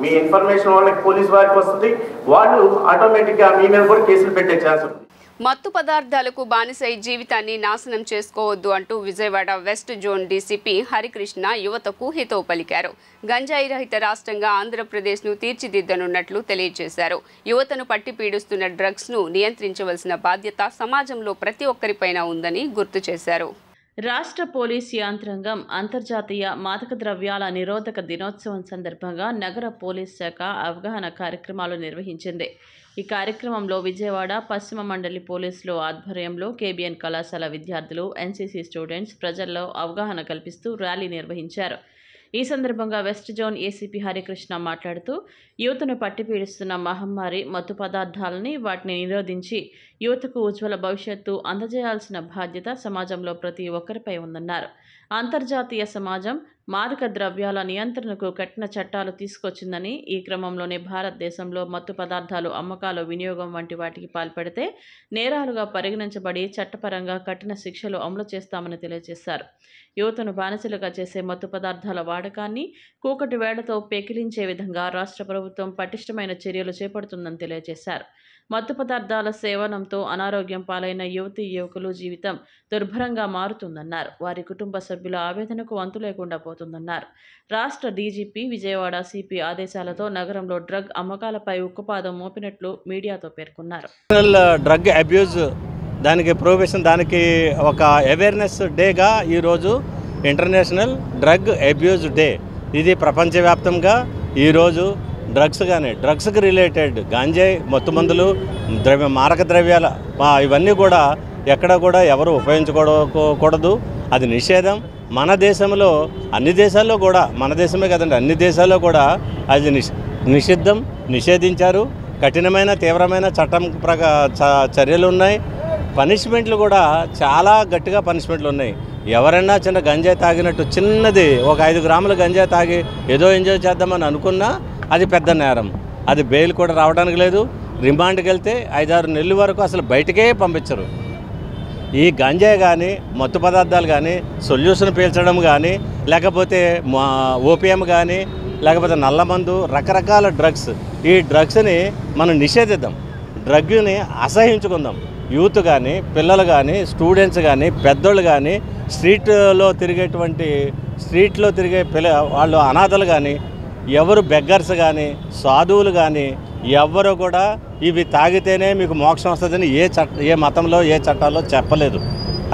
మీ ఇన్ఫర్మేషన్ వాళ్ళకి పోలీస్ వారికి వస్తుంది, వాళ్ళు ఆటోమేటిక్గా మీ మీద కూడా కేసులు పెట్టే ఛాన్స్ ఉంది. మత్తు పదార్థాలకు బానిసై జీవితాన్ని నాశనం చేసుకోవద్దు అంటూ Vijayawada west zone DCP Harikrishna యువతకు హితవు పలికారు. గంజాయి రహిత రాష్ట్రంగా ఆంధ్రప్రదేశ్ను తీర్చిదిద్దనున్నట్లు తెలియజేశారు. యువతను పట్టి పీడిస్తున్న డ్రగ్స్ను నియంత్రించవలసిన బాధ్యత సమాజంలో ప్రతి ఒక్కరిపైన ఉందని గుర్తు చేశారు. రాష్ట్ర పోలీస్ యంత్రాంగం అంతర్జాతీయ మాదక ద్రవ్యాల నిరోధక దినోత్సవం సందర్భంగా నగర పోలీస్ శాఖ అవగాహన కార్యక్రమాలు నిర్వహించింది. ఈ కార్యక్రమంలో విజయవాడ పశ్చిమ మండలి పోలీసులు ఆధ్వర్యంలో కేబీఎన్ కళాశాల విద్యార్థులు, ఎన్సీసీ స్టూడెంట్స్ ప్రజల్లో అవగాహన కల్పిస్తూ ర్యాలీ నిర్వహించారు. ఈ సందర్భంగా వెస్ట్ జోన్ ఏసీపీ హరికృష్ణ మాట్లాడుతూ యువతను పట్టిపీడిస్తున్న మహమ్మారి మత్తు పదార్థాలని వాటిని నిరోధించి యువతకు ఉజ్వల భవిష్యత్తు అందజేయాల్సిన బాధ్యత సమాజంలో ప్రతి ఒక్కరిపై ఉందన్నారు. అంతర్జాతీయ సమాజం మాదక ద్రవ్యాల నియంత్రణకు కఠిన చట్టాలు తీసుకొచ్చిందని, ఈ క్రమంలోనే భారతదేశంలో మత్తు పదార్థాలు అమ్మకాలు, వినియోగం వంటి వాటికి పాల్పడితే నేరాలుగా పరిగణించబడి చట్టపరంగా కఠిన శిక్షలు అమలు చేస్తామని తెలియజేశారు. యువతను బానిసలుగా చేసే మత్తు పదార్థాల వాడకాన్ని కూకటి వేళ్లతో పెకిలించే విధంగా రాష్ట్ర ప్రభుత్వం పటిష్టమైన చర్యలు చేపడుతుందని తెలియజేశారు. మత్తు పదార్థాల సేవనంతో అనారోగ్యం పాలైన యువతీ యువకులు జీవితం దుర్భరంగా మారుతుందన్నారు. వారి కుటుంబ సభ్యుల ఆవేదనకు అంతు లేకుండా పోతుంది. సాధ్యమవుతుందన్నారు. రాష్ట్ర డీజీపీ విజయవాడ సిపి ఆదేశాలతో నగరంలో డ్రగ్ అమ్మకాలపై ఉక్కుపాదం మోపినట్లు మీడియాతో పేర్కొన్నారు. డ్రగ్ అబ్యూజ్ దానికి ప్రొహిబిషన్, దానికి ఒక అవేర్నెస్ డేగా ఈరోజు ఇంటర్నేషనల్ డ్రగ్ అబ్యూజ్ డే. ఇది ప్రపంచవ్యాప్తంగా ఈరోజు డ్రగ్స్కి రిలేటెడ్ గాంజాయి, మత్తుమందులు, మారక ద్రవ్యాల ఇవన్నీ కూడా ఎక్కడ కూడా ఎవరు ఉపయోగించకూడదు. అది నిషేధం. మన దేశంలో అన్ని దేశాల్లో కూడా, మన దేశమే కదండి, అన్ని దేశాల్లో కూడా అది నిషేధించారు. కఠినమైన తీవ్రమైన చట్టం చర్యలు ఉన్నాయి. పనిష్మెంట్లు కూడా చాలా గట్టిగా పనిష్మెంట్లు ఉన్నాయి. ఎవరైనా చిన్న గంజాయి తాగినట్టు, చిన్నది ఒక 5 గ్రాముల గంజాయి తాగి ఏదో ఎంజాయ్ చేద్దామని అనుకున్నా అది పెద్ద నేరం. అది బెయిల్ కూడా రావడానికి లేదు. రిమాండ్కి వెళ్తే 5-6 నెలల వరకు అసలు బయటకే పంపించరు. ఈ గంజాయి కానీ, మత్తు పదార్థాలు కానీ, సొల్యూషన్ పీల్చడం కానీ, లేకపోతే ఓపియం కానీ, లేకపోతే నల్లమందు, రకరకాల డ్రగ్స్, ఈ డ్రగ్స్ని మనం నిషేధిద్దాం. డ్రగ్ని అసహించుకుందాం. యూత్ కానీ, పిల్లలు కానీ, స్టూడెంట్స్ కానీ, పెద్దోళ్ళు కానీ, స్ట్రీట్లో తిరిగే వాళ్ళు, అనాథలు కానీ, ఎవరు బెగ్గర్స్ కానీ, సాధువులు కానీ, ఎవరు కూడా ఇవి తాగితేనే మీకు మోక్షం వస్తుందని ఏ మతంలో ఏ చట్టాల్లో చెప్పలేదు.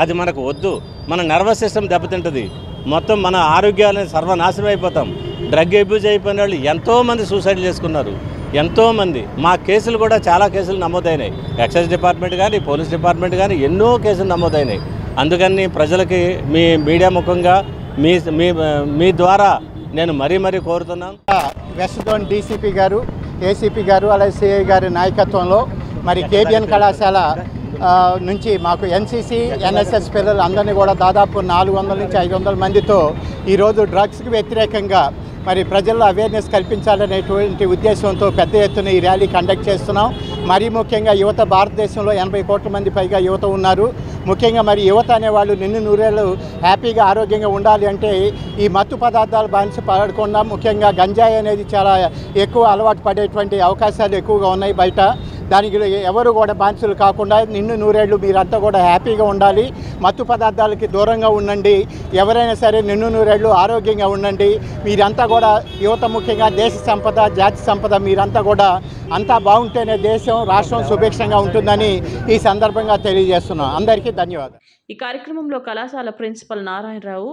అది మనకు వద్దు. మన నర్వస్ సిస్టమ్ దెబ్బతింటుంది. మొత్తం మన ఆరోగ్యాలను సర్వనాశనం అయిపోతాం. డ్రగ్ అబ్యూజ్ అయిపోయిన వాళ్ళు ఎంతోమంది సూసైడ్ చేసుకున్నారు. ఎంతోమంది మా కేసులు కూడా చాలా కేసులు నమోదైనాయి. ఎక్సైజ్ డిపార్ట్మెంట్ కానీ, పోలీస్ డిపార్ట్మెంట్ కానీ ఎన్నో కేసులు నమోదైనాయి. అందుకని ప్రజలకి మీ మీడియా ముఖంగా మీ ద్వారా నేను మరీ కోరుతున్నాను. వెస్ట్ జోన్ డీసీపీ గారు, ఏసీపీ గారు, అలాగే సిఐ గారి నాయకత్వంలో మరి కేబిఎన్ కళాశాల నుంచి మాకు ఎన్సీసీ, ఎన్ఎస్ఎస్ పిల్లలు అందరినీ కూడా దాదాపు 400 నుంచి 500 మందితో ఈరోజు డ్రగ్స్కి వ్యతిరేకంగా మరి ప్రజల్లో అవేర్నెస్ కల్పించాలనేటువంటి ఉద్దేశంతో పెద్ద ఎత్తున ఈ ర్యాలీ కండక్ట్ చేస్తున్నాం. మరీ ముఖ్యంగా యువత, భారతదేశంలో 80 కోట్ల మంది పైగా యువత ఉన్నారు. ముఖ్యంగా మరి యువత అనేవాళ్ళు నిన్ను నూరేళ్ళు హ్యాపీగా ఆరోగ్యంగా ఉండాలి అంటే ఈ మత్తు పదార్థాలు బానిస పడకుండా, ముఖ్యంగా గంజాయి అనేది చాలా ఎక్కువ అలవాటు పడేటువంటి అవకాశాలు ఎక్కువగా ఉన్నాయి బయట. దానికి ఎవరు కూడా బానిసలు కాకుండా నిన్ను నూరేళ్ళు మీరంతా కూడా హ్యాపీగా ఉండాలి, మత్తు పదార్థాలకి దూరంగా ఉండండి, ఎవరైనా సరే నిన్ను నూరేళ్ళు ఆరోగ్యంగా ఉండండి. మీరంతా కూడా యువత, ముఖ్యంగా దేశ సంపద, జాతి సంపద, మీరంతా కూడా అంతా బాగుంటేనే దేశం, రాష్ట్రం సుభిక్షంగా ఉంటుందని ఈ సందర్భంగా తెలియజేస్తున్నాం. అందరికీ ధన్యవాదాలు. ఈ కార్యక్రమంలో కళాశాల ప్రిన్సిపల్ నారాయణరావు,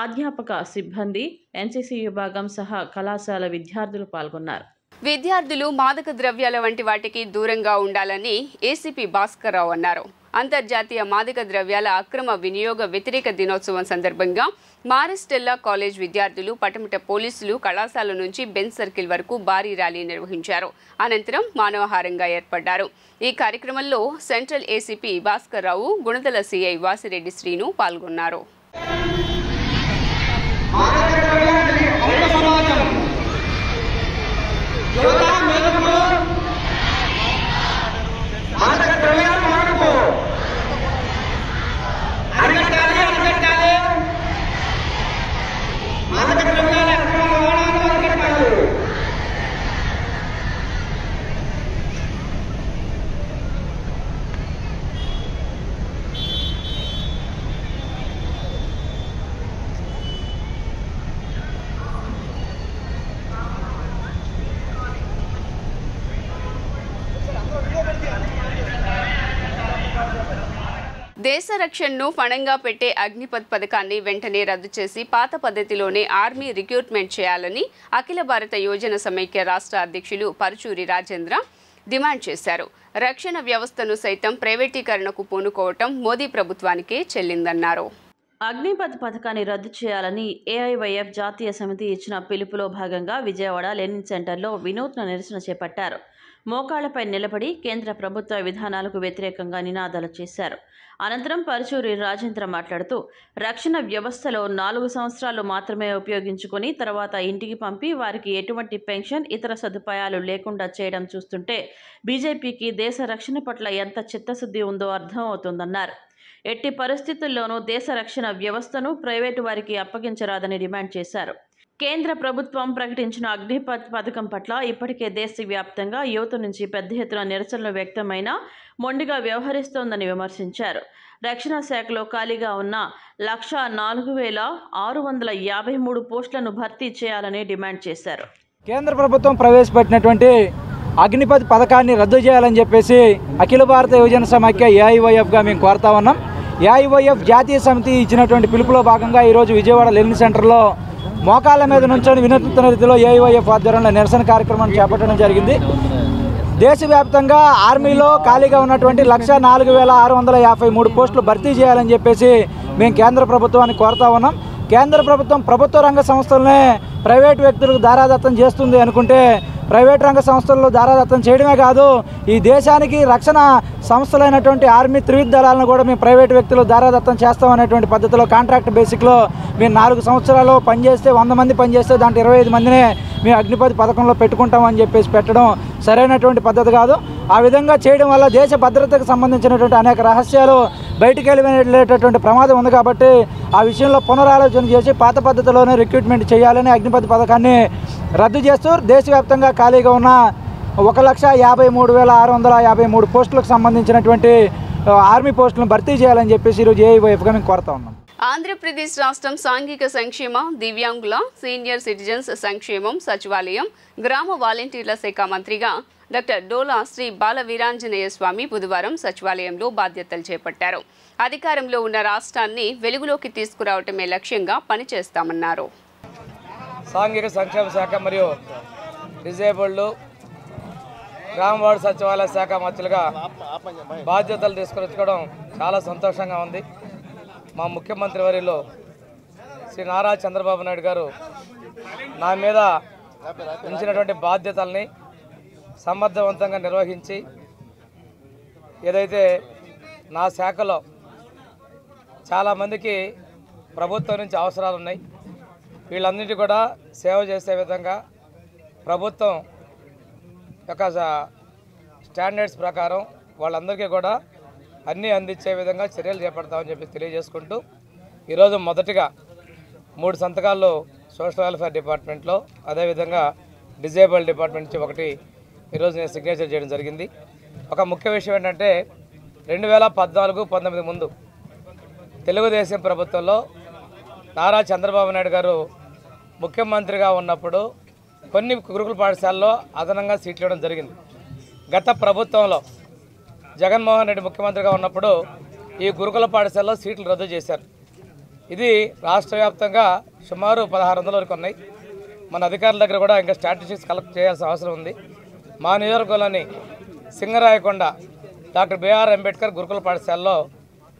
అధ్యాపక సిబ్బంది, ఎన్సీసీ విభాగం సహా కళాశాల విద్యార్థులు పాల్గొన్నారు. విద్యార్థులు మాదక ద్రవ్యాల వంటి వాటికి దూరంగా ఉండాలని ఏసీపీ భాస్కర్ రావు అన్నారు. అంతర్జాతీయ మాదక ద్రవ్యాల అక్రమ వినియోగ వ్యతిరేక దినోత్సవం సందర్భంగా మారిస్టెల్లా కాలేజ్ విద్యార్థులు, పటమట పోలీసులు కళాశాల నుంచి బెంచ్ సర్కిల్ వరకు భారీ ర్యాలీ నిర్వహించారు. అనంతరం మానవహారంగా ఏర్పడ్డారు. ఈ కార్యక్రమంలో central ACP Bhaskar Rao, Gunadala CI Vasireddy Srinu పాల్గొన్నారు. దేశ రక్షణను ఫణంగా పెట్టే అగ్నిపథ్ పథకాన్ని వెంటనే రద్దు చేసి పాత పద్ధతిలోనే ఆర్మీ రిక్రూట్మెంట్ చేయాలని అఖిల భారత యోజన సమైక్య రాష్ట్ర అధ్యక్షులు పరుచూరి రాజేంద్ర డిమాండ్ చేశారు. రక్షణ వ్యవస్థను సైతం ప్రైవేటీకరణకు పూనుకోవటం మోదీ ప్రభుత్వానికే చెల్లిందన్నారు. అగ్నిపథ్ పథకాన్ని రద్దు చేయాలని ఏఐవైఎఫ్ జాతీయ సమితి ఇచ్చిన పిలుపులో భాగంగా విజయవాడ లెనిన్ సెంటర్లో వినూత్న నిరసన చేపట్టారు. మోకాళ్లపై నిలబడి కేంద్ర ప్రభుత్వ విధానాలకు వ్యతిరేకంగా నినాదాలు చేశారు. అనంతరం పరుచూరి రాజేంద్ర మాట్లాడుతూ, రక్షణ వ్యవస్థలో 4 సంవత్సరాలు మాత్రమే ఉపయోగించుకొని తర్వాత ఇంటికి పంపి వారికి ఎటువంటి పెన్షన్, ఇతర సదుపాయాలు లేకుండా చేయడం చూస్తుంటే బీజేపీకి దేశ రక్షణ పట్ల ఎంత చిత్తశుద్ధి ఉందో అర్థం అవుతుందన్నారు. ఎట్టి పరిస్థితుల్లోనూ దేశ రక్షణ వ్యవస్థను ప్రైవేటు వారికి అప్పగించరాదని డిమాండ్ చేశారు. కేంద్ర ప్రభుత్వం ప్రకటించిన అగ్నిపథ్ పథకం పట్ల ఇప్పటికే దేశవ్యాప్తంగా యువత నుంచి పెద్ద ఎత్తున నిరసనలు వ్యక్తమైనా మొండిగా వ్యవహరిస్తోందని విమర్శించారు. రక్షణ శాఖలో ఖాళీగా ఉన్న 1,04,653 పోస్టులను భర్తీ చేయాలని డిమాండ్ చేశారు. కేంద్ర ప్రభుత్వం ప్రవేశపెట్టినటువంటి అగ్నిపథ్ పథకాన్ని రద్దు చేయాలని చెప్పేసి అఖిల భారత యువజన సమాఖ్య ఏఐవైఎఫ్గా మేము కోరుతా ఉన్నాం. ఏఐవైఎఫ్ జాతీయ సమితి ఇచ్చినటువంటి పిలుపులో భాగంగా ఈరోజు విజయవాడ లెనిన్ సెంటర్లో మోకాళ్ళ మీద నుంచొని వినూత్న రీతిలో ఏఐవైఎఫ్ ఆధ్వర్యంలో నిరసన కార్యక్రమాన్ని చేపట్టడం జరిగింది. దేశవ్యాప్తంగా ఆర్మీలో ఖాళీగా ఉన్నటువంటి 1,04,653 పోస్టులు భర్తీ చేయాలని చెప్పేసి మేము కేంద్ర ప్రభుత్వాన్ని కోరుతా ఉన్నాం. కేంద్ర ప్రభుత్వం ప్రభుత్వ రంగ సంస్థలనే ప్రైవేట్ వ్యక్తులకు దారాదత్తం చేస్తుంది అనుకుంటే ప్రైవేట్ రంగ సంస్థల్లో దారాదత్తం చేయడమే కాదు, ఈ దేశానికి రక్షణ సంస్థలైనటువంటి ఆర్మీ త్రివిధ దళాలను కూడా మేము ప్రైవేట్ వ్యక్తులు దారాదత్తం చేస్తామనేటువంటి పద్ధతిలో కాంట్రాక్ట్ బేసిక్లో మేము 4 సంవత్సరాలు పనిచేస్తే 100 మంది పనిచేస్తే దాంట్లో 25 మందినే మేము అగ్నిపథ్ పథకంలో పెట్టుకుంటామని చెప్పేసి పెట్టడం సరైనటువంటి పద్ధతి కాదు. ఆ విధంగా చేయడం వల్ల దేశ భద్రతకు సంబంధించినటువంటి అనేక రహస్యాలు బయటికి వెళ్ళేటటువంటి ప్రమాదం ఉంది. కాబట్టి ఆ విషయంలో పునరాలోచన చేసి పాత పద్ధతిలోనే రిక్రూట్మెంట్ చేయాలని అగ్నిపథ్ పథకాన్ని రద్దు చేస్తూ దేశవ్యాప్తంగా ఖాళీగా ఉన్న 1,53,653 పోస్టులకు సంబంధించినటువంటి ఆర్మీ పోస్టులను భర్తీ చేయాలని చెప్పేసి ఈరోజు ఏఐవైఎఫ్గా మేము కోరుతా ఉన్నాం. ఆంధ్రప్రదేశ్ రాష్ట్రం సాంఘిక సంక్షేమ, దివ్యాంగుల, సీనియర్ సిటిజన్స్ సంక్షేమం, సచివాలయం, గ్రామ వాలంటీర్ల శాఖ మంత్రిగా డాక్టర్ డోలా శ్రీ బాల వీరాంజనేయ స్వామి బుధవారం సచివాలయంలో బాధ్యతలు చేపట్టారు. అధికారంలో ఉన్న రాష్ట్రాన్ని వెలుగులోకి తీసుకురావటమే లక్ష్యంగా పనిచేస్తామన్నారు. సాంఘిక సంక్షేమ శాఖ మరియు డిజేబుల్డ్ గ్రామ వార్డు సచివాలయ శాఖ మంత్రులుగా బాధ్యతలు తీసుకొచ్చుకోవడం చాలా సంతోషంగా ఉంది. మా ముఖ్యమంత్రి వర్యులు శ్రీ నారా చంద్రబాబు నాయుడు గారు నా మీద ఉంచినటువంటి బాధ్యతల్ని సమర్థవంతంగా నిర్వహించి ఏదైతే నా శాఖలో చాలామందికి ప్రభుత్వం నుంచి అవసరాలు ఉన్నాయి, వీళ్ళందరికీ కూడా సేవ చేసే విధంగా ప్రభుత్వం యొక్క స్టాండర్డ్స్ ప్రకారం వాళ్ళందరికీ కూడా అన్నీ అందించే విధంగా చర్యలు చేపడతామని చెప్పి తెలియజేసుకుంటూ ఈరోజు మొదటిగా 3 సంతకాలు సోషల్ వెల్ఫేర్ డిపార్ట్మెంట్లో, అదేవిధంగా డిజేబుల్డ్ డిపార్ట్మెంట్ నుంచి ఒకటి ఈరోజు నేను సిగ్నేచర్ చేయడం జరిగింది. ఒక ముఖ్య విషయం ఏంటంటే 2014-19 ముందు తెలుగుదేశం ప్రభుత్వంలో నారా చంద్రబాబు నాయుడు గారు ముఖ్యమంత్రిగా ఉన్నప్పుడు కొన్ని గురుకుల పాఠశాలలో అదనంగా సీట్లు ఇవ్వడం జరిగింది. గత ప్రభుత్వంలో జగన్మోహన్ రెడ్డి ముఖ్యమంత్రిగా ఉన్నప్పుడు ఈ గురుకుల పాఠశాలలో సీట్లు రద్దు చేశారు. ఇది రాష్ట్ర వ్యాప్తంగా సుమారు 1600 వరకు ఉన్నాయి. మన అధికారుల దగ్గర కూడా ఇంకా స్టాటిస్టిక్స్ కలెక్ట్ చేయాల్సిన అవసరం ఉంది. మా నియోజకవర్గంలోని సింగరాయకొండ డాక్టర్ బిఆర్ అంబేద్కర్ గురుకుల పాఠశాలలో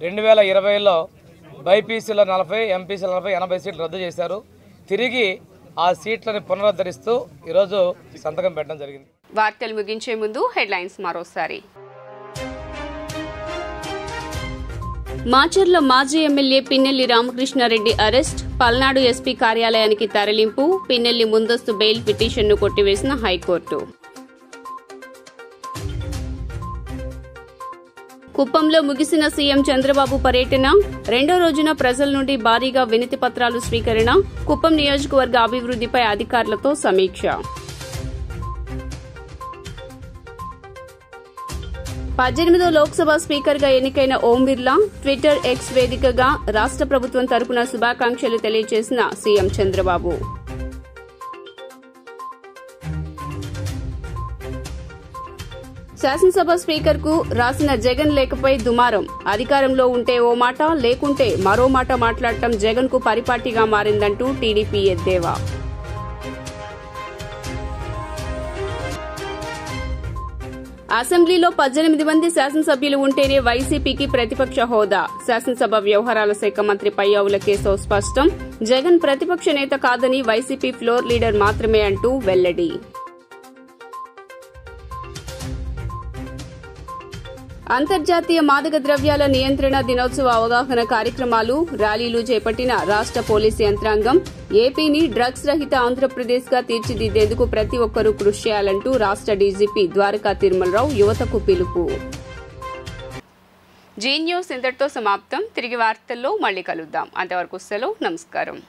2020లో బైపీసీలో 40, ఎంపీసీలో 40, 80 సీట్లు రద్దు చేశారు. తిరిగి ఆ సీట్లను పునరుద్ధరిస్తూ ఈరోజు సంతకం పెట్టడం జరిగింది. వార్తలు ముగించే ముందు హెడ్లైన్స్ మరోసారి. మాచర్ల మాజీ MLA Pinnelli Ramakrishna Reddy arrest, Palnadu SP కార్యాలయానికి తరలింపు, పిన్నెల్లి ముందస్తు బెయిల్ పిటిషన్ను కొట్టివేసిన హైకోర్టు. కుప్పంలో ముగిసిన సీఎం చంద్రబాబు పర్యటన, 2వ రోజున ప్రజల నుండి భారీగా వినతి పత్రాలు స్వీకరణ, కుప్పం నియోజకవర్గ అభివృద్దిపై అధికారులతో సమీక్ష. 18వ లోక్సభ స్పీకర్గా ఎన్నికైన ఓం బిర్లా ట్విట్టర్ ఎక్స్ వేదికగా రాష్ట్ర ప్రభుత్వం తరపున శుభాకాంక్షలు తెలియజేసిన సీఎం చంద్రబాబు. శాసనసభ స్పీకర్కు రాసిన జగన్ లేఖపై దుమారం, అధికారంలో ఉంటే ఓ మాట, లేకుంటే మరో మాట మాట్లాడటం జగన్కు పరిపాటిగా మారిందంటూ టీడీపీ ఎద్దేవా. అసెంబ్లీలో 18 మంది శాసనసభ్యులు ఉంటేనే వైసీపీకి ప్రతిపక్ష హోదా, శాసనసభ వ్యవహారాల శాఖ మంత్రి పయ్యావుల కేశవ్ స్పష్టం, జగన్ ప్రతిపక్ష నేత కాదని వైసీపీ ఫ్లోర్ లీడర్ మాత్రమే అంటూ వెల్లడి. అంతర్జాతీయ మాదక ద్రవ్యాల నియంత్రణ దినోత్సవ అవగాహన కార్యక్రమాలు, ర్యాలీలు చేపట్టిన రాష్ట్ర పోలీసు యంత్రాంగం, ఏపీని డ్రగ్స్ రహిత ఆంధ్రప్రదేశ్గా తీర్చిదిద్దేందుకు ప్రతి ఒక్కరూ కృషి చేయాలంటూ రాష్ట్ర డీజీపీ ద్వారకా తిరుమలరావు యువతకు పిలుపు. జీ న్యూస్ ఇంతటితో సమాప్తం. తిరిగి వార్తల్లో మళ్లీ కలుద్దాం. అంతవరకు సెలవు. నమస్కారం.